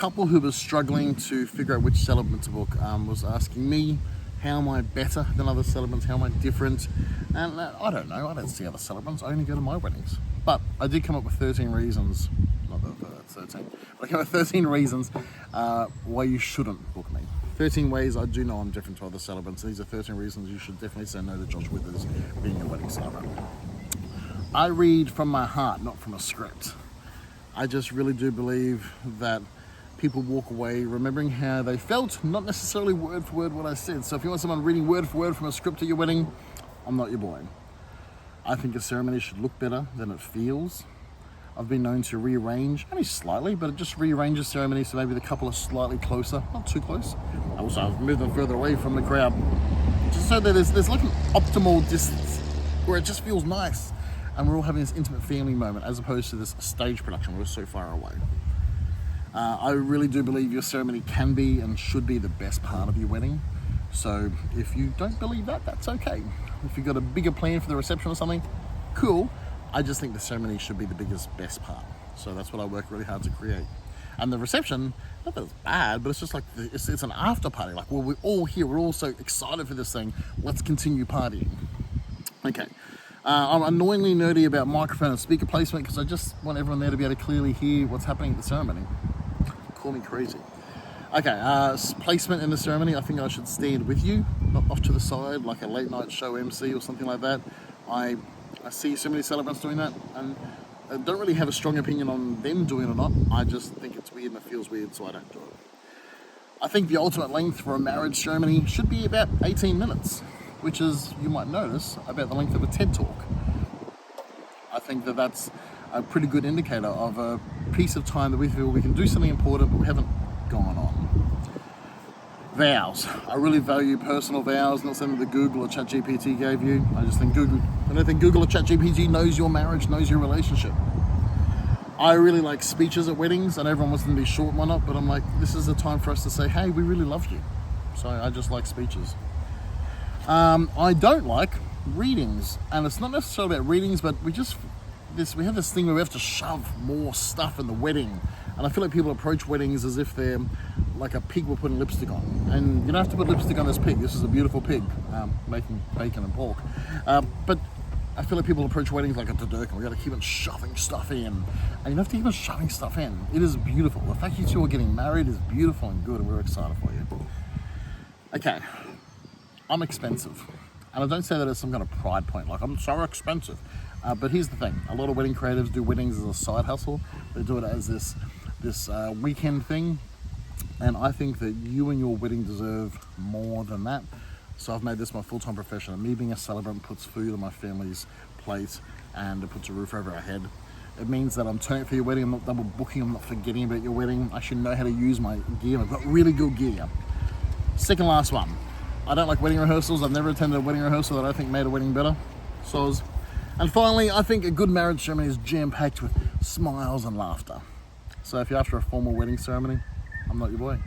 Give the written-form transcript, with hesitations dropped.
couple who was struggling to figure out which celebrant to book was asking me, how am I better than other celebrants? How am I different? And I don't know. I don't see other celebrants. I only go to my weddings. But I did come up with 13 reasons. Not that that's 13. But I came up with 13 reasons why you shouldn't book me. 13 ways I do know I'm different to other celebrants. These are 13 reasons you should definitely say no to Josh Withers being a wedding celebrant. I read from my heart, not from a script. I just really do believe that people walk away remembering how they felt, not necessarily word for word what I said. So if you want someone reading word for word from a script at your wedding, I'm not your boy. I think a ceremony should look better than it feels. I've been known to rearrange, only slightly, but it just rearranges ceremony so maybe the couple are slightly closer, not too close. Also, I've moved them further away from the crowd, just so that there's like an optimal distance where it just feels nice and we're all having this intimate family moment as opposed to this stage production where we're so far away. I really do believe your ceremony can be and should be the best part of your wedding. So if you don't believe that, that's okay. If you've got a bigger plan for the reception or something, cool. I just think the ceremony should be the biggest, best part. So that's what I work really hard to create. And the reception, not that it's bad, but it's just like, it's an after party. Like, well, we're all here, we're all so excited for this thing. Let's continue partying. Okay. I'm annoyingly nerdy about microphone and speaker placement because I just want everyone there to be able to clearly hear what's happening at the ceremony. Call me crazy. Okay, placement in the ceremony, I think I should stand with you, not off to the side like a late night show MC or something like that. I see so many celebrants doing that, and I don't really have a strong opinion on them doing it or not. I just think it's weird and it feels weird, so I don't do it. I think the ultimate length for a marriage ceremony should be about 18 minutes, which is, you might notice, about the length of a TED Talk. I think that that's a pretty good indicator of a piece of time that we feel we can do something important, but we haven't gone on. Vows. I really value personal vows, not something that Google or ChatGPT gave you. I don't think Google or ChatGPT knows your marriage, knows your relationship. I really like speeches at weddings, and everyone wants them to be short and whatnot, but I'm like, this is a time for us to say, hey, we really love you. So I just like speeches. I don't like readings, and it's not necessarily about readings, but we have this thing where we have to shove more stuff in the wedding, and I feel like people approach weddings as if they're like a pig we're putting lipstick on, and you don't have to put lipstick on this pig. This is a beautiful pig making bacon and pork, but I feel like people approach weddings like a Turducken. We got to keep on shoving stuff in, and you don't have to keep on shoving stuff in. It is beautiful. The fact you two are getting married is beautiful and good, and we're excited for you. Okay, I'm expensive, and I don't say that as some kind of pride point, like I'm so expensive. But here's the thing: a lot of wedding creatives do weddings as a side hustle. They do it as this weekend thing, and I think that you and your wedding deserve more than that. So I've made this my full-time profession. And me being a celebrant puts food on my family's plate, and it puts a roof over our head. It means that I'm turning for your wedding. I'm not double booking. I'm not forgetting about your wedding. I should know how to use my gear. I've got really good gear. Second last one. I don't like wedding rehearsals. I've never attended a wedding rehearsal that I think made a wedding better. Soz. And finally, I think a good marriage ceremony is jam-packed with smiles and laughter. So if you're after a formal wedding ceremony, I'm not your boy.